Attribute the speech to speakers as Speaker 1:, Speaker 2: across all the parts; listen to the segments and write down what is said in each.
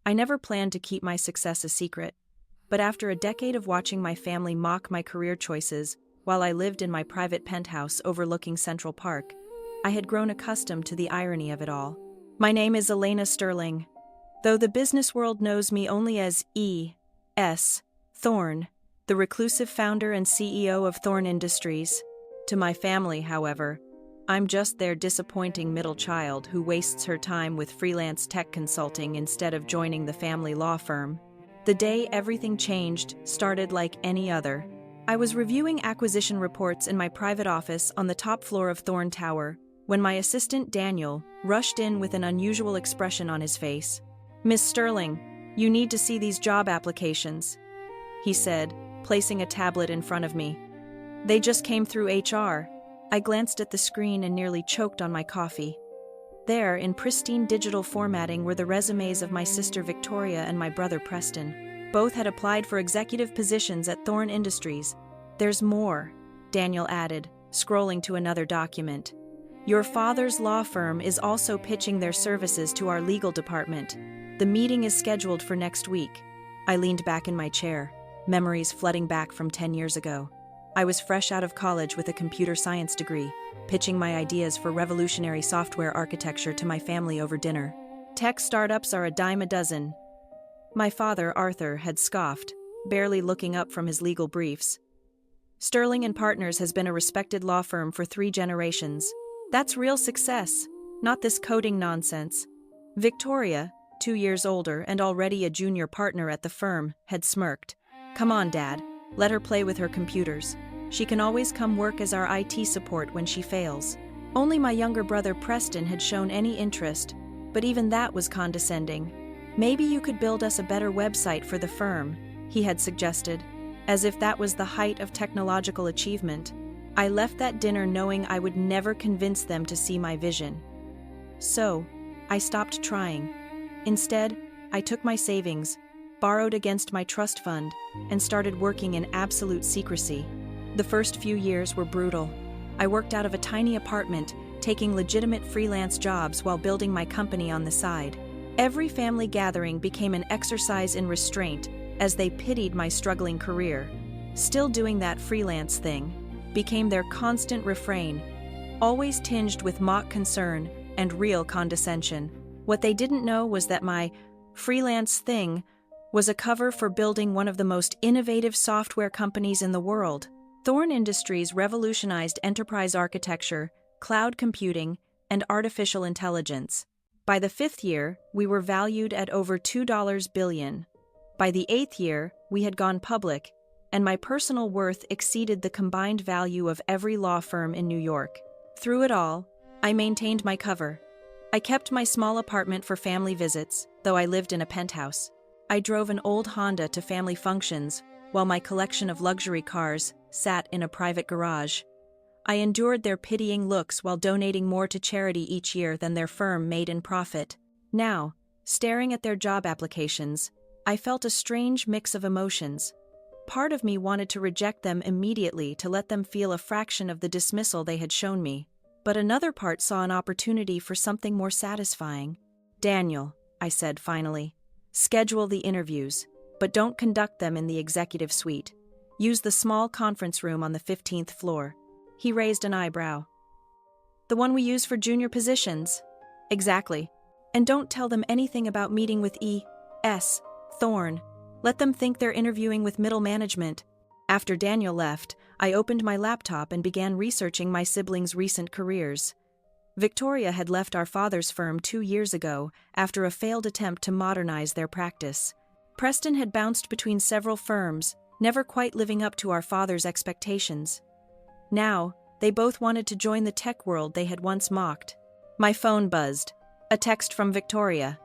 Speaker 1: I never planned to keep my success a secret, but after a decade of watching my family mock my career choices while I lived in my private penthouse overlooking Central Park, I had grown accustomed to the irony of it all. My name is Elena Sterling, though the business world knows me only as E.S. Thorne, the reclusive founder and CEO of Thorne Industries. To my family, however, I'm just their disappointing middle child who wastes her time with freelance tech consulting instead of joining the family law firm. The day everything changed started like any other. I was reviewing acquisition reports in my private office on the top floor of Thorne Tower when my assistant Daniel rushed in with an unusual expression on his face. "Miss Sterling, you need to see these job applications," he said, placing a tablet in front of me. "They just came through HR." I glanced at the screen and nearly choked on my coffee. There, in pristine digital formatting, were the resumes of my sister Victoria and my brother Preston. Both had applied for executive positions at Thorne Industries. "There's more," Daniel added, scrolling to another document. "Your father's law firm is also pitching their services to our legal department. The meeting is scheduled for next week." I leaned back in my chair, memories flooding back from 10 years ago. I was fresh out of college with a computer science degree, pitching my ideas for revolutionary software architecture to my family over dinner. "Tech startups are a dime a dozen." My father, Arthur, had scoffed, barely looking up from his legal briefs. "Sterling and Partners has been a respected law firm for 3 generations. That's real success, not this coding nonsense." Victoria, 2 years older and already a junior partner at the firm, had smirked. "Come on, Dad, let her play with her computers. She can always come work as our IT support when she fails." Only my younger brother Preston had shown any interest, but even that was condescending. "Maybe you could build us a better website for the firm," he had suggested, as if that was the height of technological achievement. I left that dinner knowing I would never convince them to see my vision. So, I stopped trying. Instead, I took my savings, borrowed against my trust fund, and started working in absolute secrecy. The first few years were brutal. I worked out of a tiny apartment, taking legitimate freelance jobs while building my company on the side. Every family gathering became an exercise in restraint as they pitied my struggling career. "Still doing that freelance thing" became their constant refrain, always tinged with mock concern and real condescension. What they didn't know was that my freelance thing was a cover for building one of the most innovative software companies in the world. Thorne Industries revolutionized enterprise architecture, cloud computing, and artificial intelligence. By the 5th year, we were valued at over $2 billion. By the 8th year, we had gone public, and my personal worth exceeded the combined value of every law firm in New York. Through it all, I maintained my cover. I kept my small apartment for family visits, though I lived in a penthouse. I drove an old Honda to family functions, while my collection of luxury cars sat in a private garage. I endured their pitying looks while donating more to charity each year than their firm made in profit. Now, staring at their job applications, I felt a strange mix of emotions. Part of me wanted to reject them immediately to let them feel a fraction of the dismissal they had shown me, but another part saw an opportunity for something more satisfying. "Daniel," I said finally, "schedule the interviews, but don't conduct them in the executive suite. Use the small conference room on the 15th floor." He raised an eyebrow. "The one we use for junior positions?" "Exactly. And don't tell them anything about meeting with E.S. Thorne. Let them think they're interviewing with middle management." After Daniel left, I opened my laptop and began researching my siblings' recent careers. Victoria had left our father's firm 2 years ago after a failed attempt to modernize their practice. Preston had bounced between several firms, never quite living up to our father's expectations. Now, they both wanted to join the tech world they had once mocked. My phone buzzed. A text from Victoria.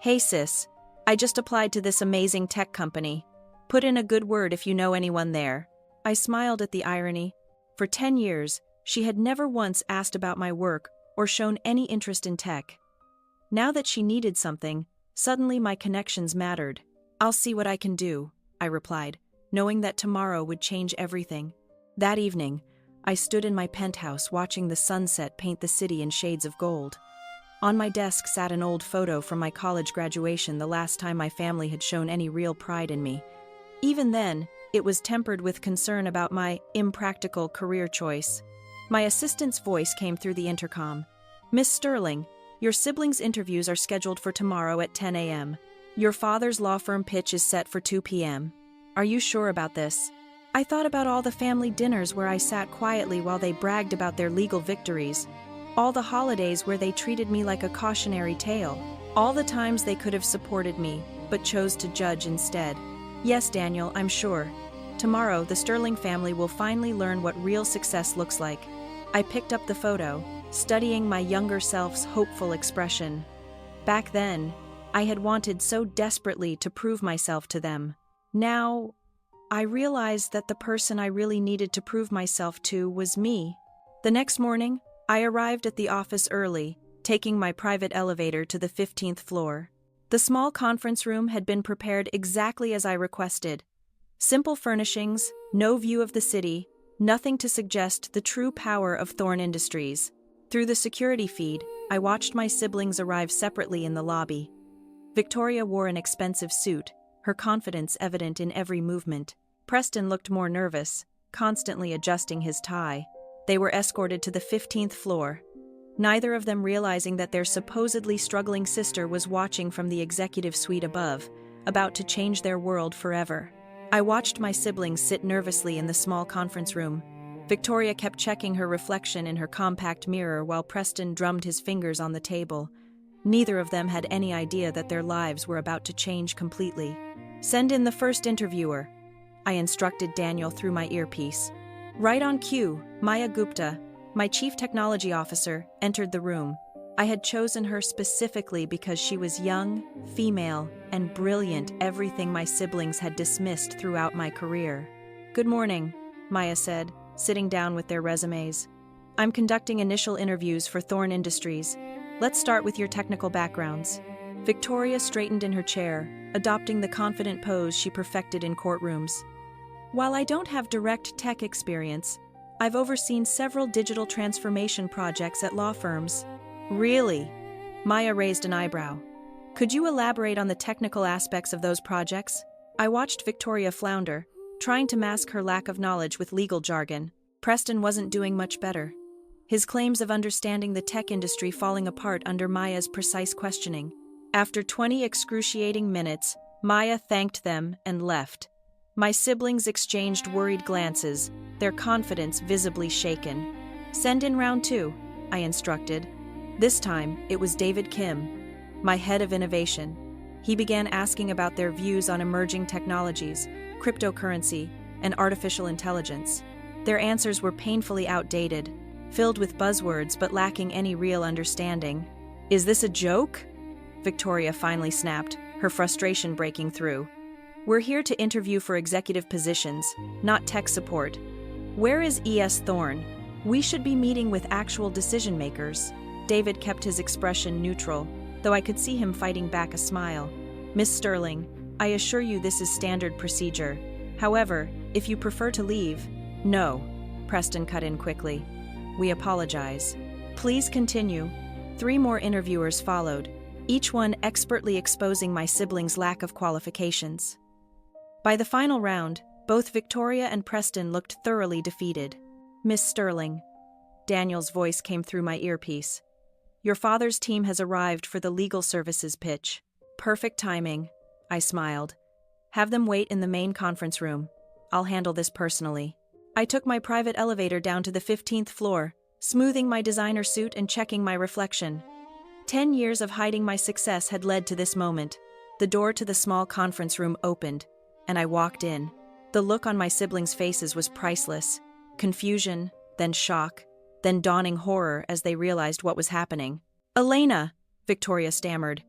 Speaker 1: "Hey sis, I just applied to this amazing tech company. Put in a good word if you know anyone there." I smiled at the irony. For 10 years, she had never once asked about my work or shown any interest in tech. Now that she needed something, suddenly my connections mattered. "I'll see what I can do," I replied, knowing that tomorrow would change everything. That evening, I stood in my penthouse watching the sunset paint the city in shades of gold. On my desk sat an old photo from my college graduation, the last time my family had shown any real pride in me. Even then, it was tempered with concern about my impractical career choice. My assistant's voice came through the intercom. "Miss Sterling, your siblings' interviews are scheduled for tomorrow at 10 a.m. Your father's law firm pitch is set for 2 p.m. Are you sure about this?" I thought about all the family dinners where I sat quietly while they bragged about their legal victories, all the holidays where they treated me like a cautionary tale, all the times they could have supported me, but chose to judge instead. "Yes, Daniel, I'm sure. Tomorrow, the Sterling family will finally learn what real success looks like." I picked up the photo, studying my younger self's hopeful expression. Back then, I had wanted so desperately to prove myself to them. Now, I realized that the person I really needed to prove myself to was me. The next morning, I arrived at the office early, taking my private elevator to the 15th floor. The small conference room had been prepared exactly as I requested. Simple furnishings, no view of the city, nothing to suggest the true power of Thorne Industries. Through the security feed, I watched my siblings arrive separately in the lobby. Victoria wore an expensive suit, her confidence evident in every movement. Preston looked more nervous, constantly adjusting his tie. They were escorted to the 15th floor, neither of them realizing that their supposedly struggling sister was watching from the executive suite above, about to change their world forever. I watched my siblings sit nervously in the small conference room. Victoria kept checking her reflection in her compact mirror while Preston drummed his fingers on the table. Neither of them had any idea that their lives were about to change completely. "Send in the first interviewer," I instructed Daniel through my earpiece. Right on cue, Maya Gupta, my chief technology officer, entered the room. I had chosen her specifically because she was young, female, and brilliant, everything my siblings had dismissed throughout my career. "Good morning," Maya said, sitting down with their resumes. "I'm conducting initial interviews for Thorne Industries. Let's start with your technical backgrounds." Victoria straightened in her chair, adopting the confident pose she perfected in courtrooms. "While I don't have direct tech experience, I've overseen several digital transformation projects at law firms." "Really?" Maya raised an eyebrow. "Could you elaborate on the technical aspects of those projects?" I watched Victoria flounder, trying to mask her lack of knowledge with legal jargon. Preston wasn't doing much better, his claims of understanding the tech industry falling apart under Maya's precise questioning. After 20 excruciating minutes, Maya thanked them and left. My siblings exchanged worried glances, their confidence visibly shaken. "Send in round 2, I instructed. This time, it was David Kim, my head of innovation. He began asking about their views on emerging technologies, cryptocurrency, and artificial intelligence. Their answers were painfully outdated, filled with buzzwords but lacking any real understanding. "Is this a joke?" Victoria finally snapped, her frustration breaking through. "We're here to interview for executive positions, not tech support. Where is E.S. Thorne? We should be meeting with actual decision makers." David kept his expression neutral, though I could see him fighting back a smile. "Miss Sterling, I assure you this is standard procedure. However, if you prefer to leave—" "No," Preston cut in quickly. "We apologize. Please continue." 3 more interviewers followed, each one expertly exposing my siblings' lack of qualifications. By the final round, both Victoria and Preston looked thoroughly defeated. "Miss Sterling," Daniel's voice came through my earpiece. "Your father's team has arrived for the legal services pitch." "Perfect timing," I smiled. "Have them wait in the main conference room. I'll handle this personally." I took my private elevator down to the 15th floor, smoothing my designer suit and checking my reflection. 10 years of hiding my success had led to this moment. The door to the small conference room opened, and I walked in. The look on my siblings' faces was priceless. Confusion, then shock, then dawning horror as they realized what was happening. "Elena," Victoria stammered.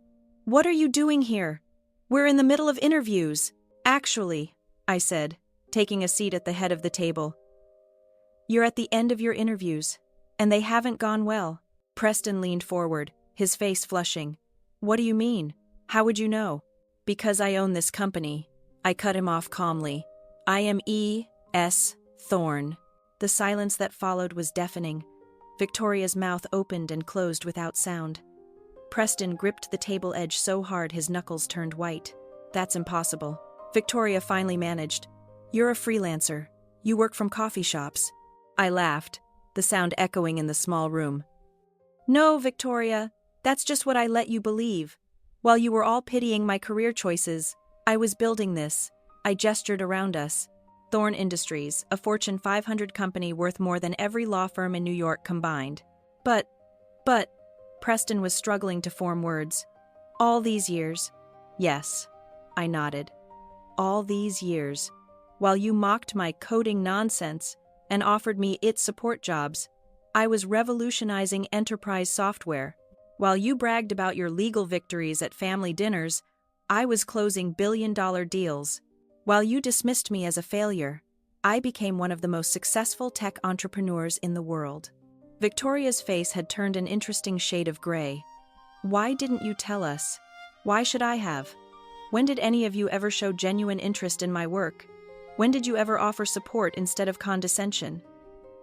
Speaker 1: "What are you doing here? We're in the middle of interviews." "Actually," I said, taking a seat at the head of the table. "You're at the end of your interviews, and they haven't gone well." Preston leaned forward, his face flushing. "What do you mean? How would you know?" "Because I own this company." I cut him off calmly. "I am E.S. Thorne." The silence that followed was deafening. Victoria's mouth opened and closed without sound. Preston gripped the table edge so hard his knuckles turned white. That's impossible. Victoria finally managed. You're a freelancer. You work from coffee shops. I laughed, the sound echoing in the small room. No, Victoria, that's just what I let you believe. While you were all pitying my career choices, I was building this. I gestured around us. Thorne Industries, a Fortune 500 company worth more than every law firm in New York combined. But, Preston was struggling to form words. All these years. Yes, I nodded. All these years. While you mocked my coding nonsense and offered me IT support jobs, I was revolutionizing enterprise software. While you bragged about your legal victories at family dinners, I was closing billion-dollar deals. While you dismissed me as a failure, I became one of the most successful tech entrepreneurs in the world. Victoria's face had turned an interesting shade of gray. Why didn't you tell us? Why should I have? When did any of you ever show genuine interest in my work? When did you ever offer support instead of condescension?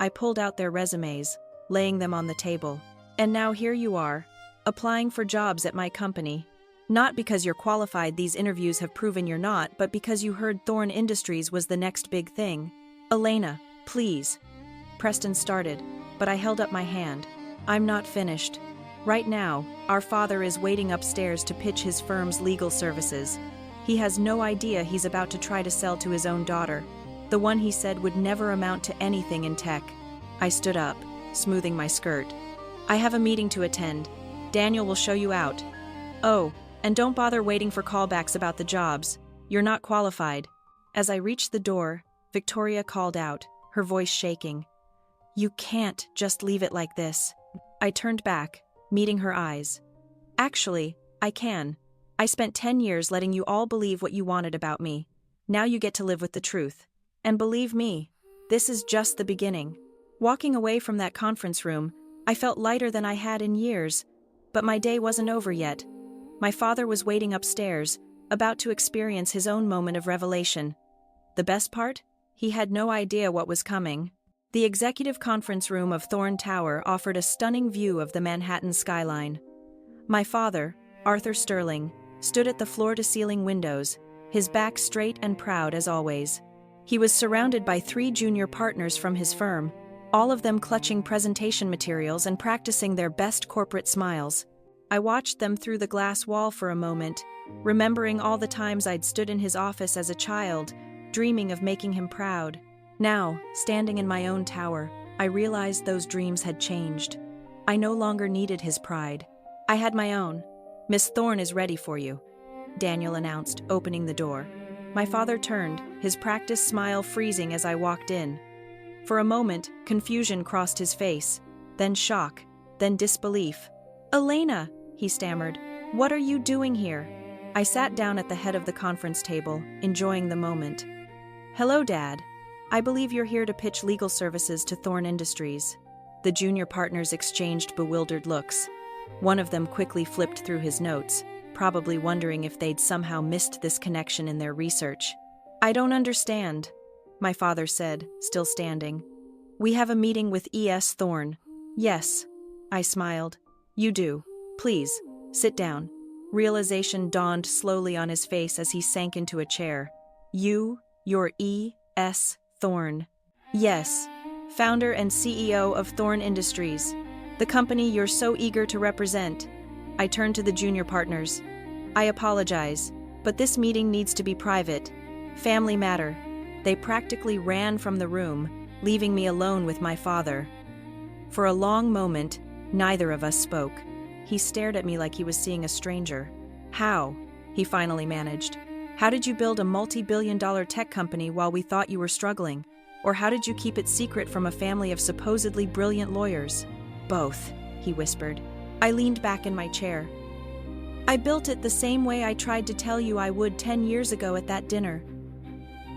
Speaker 1: I pulled out their resumes, laying them on the table. And now here you are, applying for jobs at my company. Not because you're qualified, these interviews have proven you're not, but because you heard Thorne Industries was the next big thing. Elena, please. Preston started, but I held up my hand. I'm not finished. Right now, our father is waiting upstairs to pitch his firm's legal services. He has no idea he's about to try to sell to his own daughter, the one he said would never amount to anything in tech. I stood up, smoothing my skirt. I have a meeting to attend. Daniel will show you out. Oh, and don't bother waiting for callbacks about the jobs. You're not qualified. As I reached the door, Victoria called out, her voice shaking. You can't just leave it like this. I turned back, meeting her eyes. Actually, I can. I spent 10 years letting you all believe what you wanted about me. Now you get to live with the truth. And believe me, this is just the beginning. Walking away from that conference room, I felt lighter than I had in years. But my day wasn't over yet. My father was waiting upstairs, about to experience his own moment of revelation. The best part? He had no idea what was coming. The executive conference room of Thorne Tower offered a stunning view of the Manhattan skyline. My father, Arthur Sterling, stood at the floor-to-ceiling windows, his back straight and proud as always. He was surrounded by 3 junior partners from his firm, all of them clutching presentation materials and practicing their best corporate smiles. I watched them through the glass wall for a moment, remembering all the times I'd stood in his office as a child, dreaming of making him proud. Now, standing in my own tower, I realized those dreams had changed. I no longer needed his pride. I had my own. Miss Thorne is ready for you, Daniel announced, opening the door. My father turned, his practiced smile freezing as I walked in. For a moment, confusion crossed his face, then shock, then disbelief. Elena, he stammered, what are you doing here? I sat down at the head of the conference table, enjoying the moment. Hello, Dad. I believe you're here to pitch legal services to Thorne Industries. The junior partners exchanged bewildered looks. One of them quickly flipped through his notes, probably wondering if they'd somehow missed this connection in their research. I don't understand, my father said, still standing. We have a meeting with E.S. Thorne. Yes, I smiled. You do. Please, sit down. Realization dawned slowly on his face as he sank into a chair. You're E.S. Thorne. Yes, founder and CEO of Thorne Industries, the company you're so eager to represent. I turned to the junior partners. I apologize, but this meeting needs to be private. Family matter. They practically ran from the room, leaving me alone with my father. For a long moment, neither of us spoke. He stared at me like he was seeing a stranger. How? He finally managed. How did you build a multi-billion-dollar tech company while we thought you were struggling? Or how did you keep it secret from a family of supposedly brilliant lawyers? Both, he whispered. I leaned back in my chair. I built it the same way I tried to tell you I would 10 years ago at that dinner.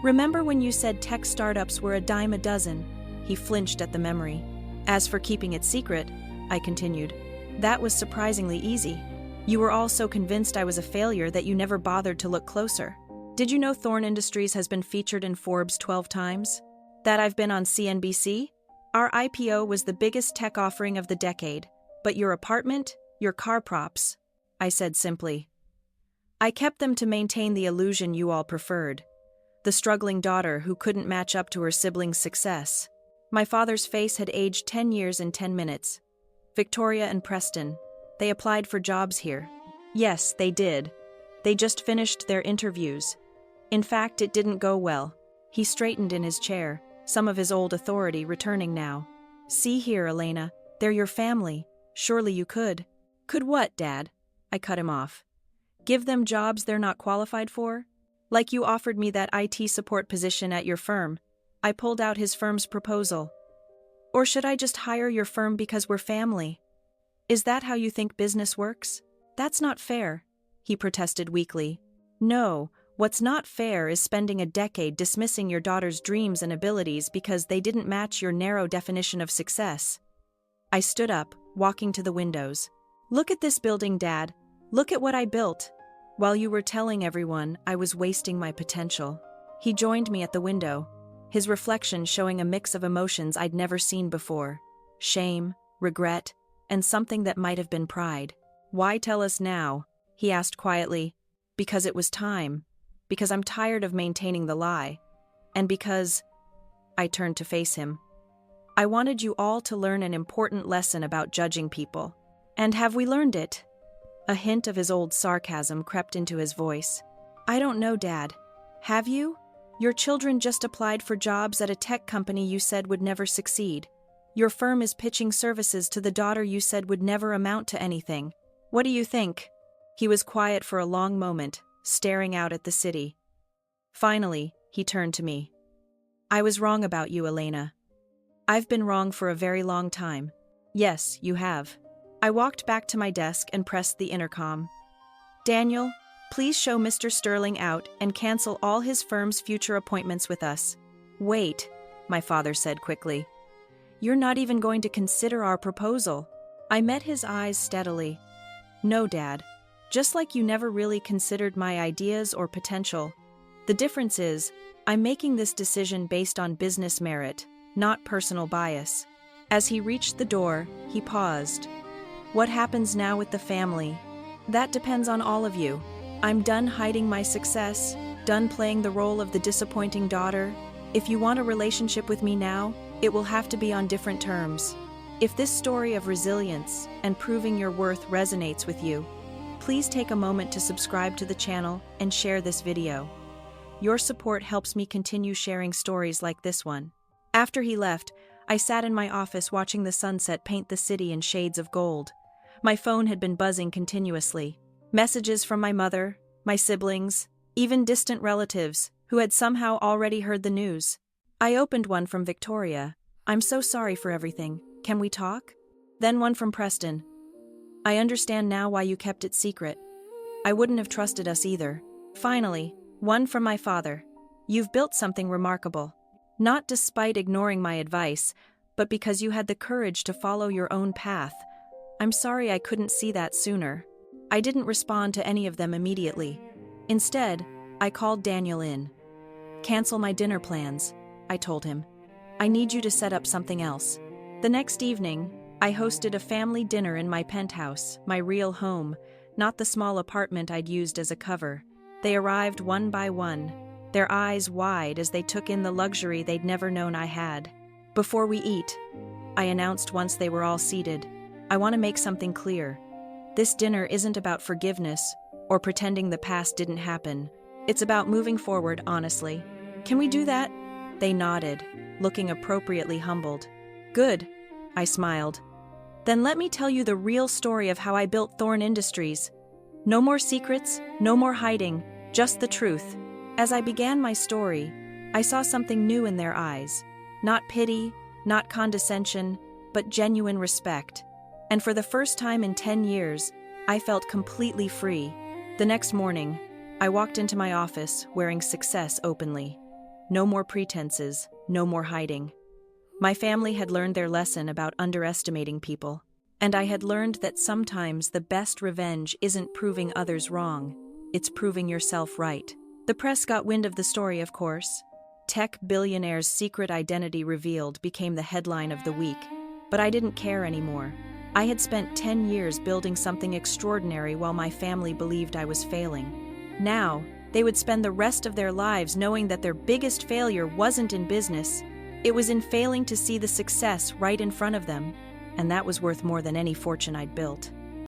Speaker 1: Remember when you said tech startups were a dime a dozen? He flinched at the memory. As for keeping it secret, I continued, that was surprisingly easy. You were all so convinced I was a failure that you never bothered to look closer. Did you know Thorne Industries has been featured in Forbes 12 times? That I've been on CNBC? Our IPO was the biggest tech offering of the decade, but your apartment? Your car props, I said simply. I kept them to maintain the illusion you all preferred. The struggling daughter who couldn't match up to her siblings' success. My father's face had aged 10 years in 10 minutes. Victoria and Preston, they applied for jobs here. Yes, they did. They just finished their interviews. In fact, it didn't go well. He straightened in his chair, some of his old authority returning now. See here, Elena, they're your family. Surely you could. Could what, Dad? I cut him off. Give them jobs they're not qualified for? Like you offered me that IT support position at your firm. I pulled out his firm's proposal. Or should I just hire your firm because we're family? Is that how you think business works? That's not fair, he protested weakly. No, what's not fair is spending a decade dismissing your daughter's dreams and abilities because they didn't match your narrow definition of success. I stood up, walking to the windows. Look at this building, Dad. Look at what I built. While you were telling everyone I was wasting my potential. He joined me at the window, his reflection showing a mix of emotions I'd never seen before. Shame, regret, and something that might have been pride. Why tell us now? He asked quietly. Because it was time. Because I'm tired of maintaining the lie. And because... I turned to face him. I wanted you all to learn an important lesson about judging people. And have we learned it? A hint of his old sarcasm crept into his voice. I don't know, Dad. Have you? Your children just applied for jobs at a tech company you said would never succeed. Your firm is pitching services to the daughter you said would never amount to anything. What do you think? He was quiet for a long moment, staring out at the city. Finally, he turned to me. I was wrong about you, Elena. I've been wrong for a very long time. Yes, you have. I walked back to my desk and pressed the intercom. Daniel, please show Mr. Sterling out and cancel all his firm's future appointments with us. Wait, my father said quickly. You're not even going to consider our proposal. I met his eyes steadily. No, Dad. Just like you never really considered my ideas or potential. The difference is, I'm making this decision based on business merit, not personal bias. As he reached the door, he paused. What happens now with the family? That depends on all of you. I'm done hiding my success, done playing the role of the disappointing daughter. If you want a relationship with me now, it will have to be on different terms. If this story of resilience and proving your worth resonates with you, please take a moment to subscribe to the channel and share this video. Your support helps me continue sharing stories like this one. After he left, I sat in my office watching the sunset paint the city in shades of gold. My phone had been buzzing continuously. Messages from my mother, my siblings, even distant relatives who had somehow already heard the news. I opened one from Victoria. I'm so sorry for everything. Can we talk? Then one from Preston. I understand now why you kept it secret. I wouldn't have trusted us either. Finally, one from my father. You've built something remarkable. Not despite ignoring my advice, but because you had the courage to follow your own path. I'm sorry I couldn't see that sooner. I didn't respond to any of them immediately. Instead, I called Daniel in. Cancel my dinner plans, I told him. I need you to set up something else. The next evening, I hosted a family dinner in my penthouse, my real home, not the small apartment I'd used as a cover. They arrived one by one, their eyes wide as they took in the luxury they'd never known I had. Before we eat, I announced once they were all seated, I want to make something clear. This dinner isn't about forgiveness or pretending the past didn't happen. It's about moving forward honestly. Can we do that? They nodded, looking appropriately humbled. Good, I smiled. Then let me tell you the real story of how I built Thorne Industries. No more secrets, no more hiding, just the truth. As I began my story, I saw something new in their eyes. Not pity, not condescension, but genuine respect. And for the first time in 10 years, I felt completely free. The next morning, I walked into my office wearing success openly. No more pretenses, no more hiding. My family had learned their lesson about underestimating people, and I had learned that sometimes the best revenge isn't proving others wrong, it's proving yourself right. The press got wind of the story, of course. Tech billionaire's secret identity revealed became the headline of the week, but I didn't care anymore. I had spent 10 years building something extraordinary while my family believed I was failing. Now, they would spend the rest of their lives knowing that their biggest failure wasn't in business, it was in failing to see the success right in front of them, and that was worth more than any fortune I'd built.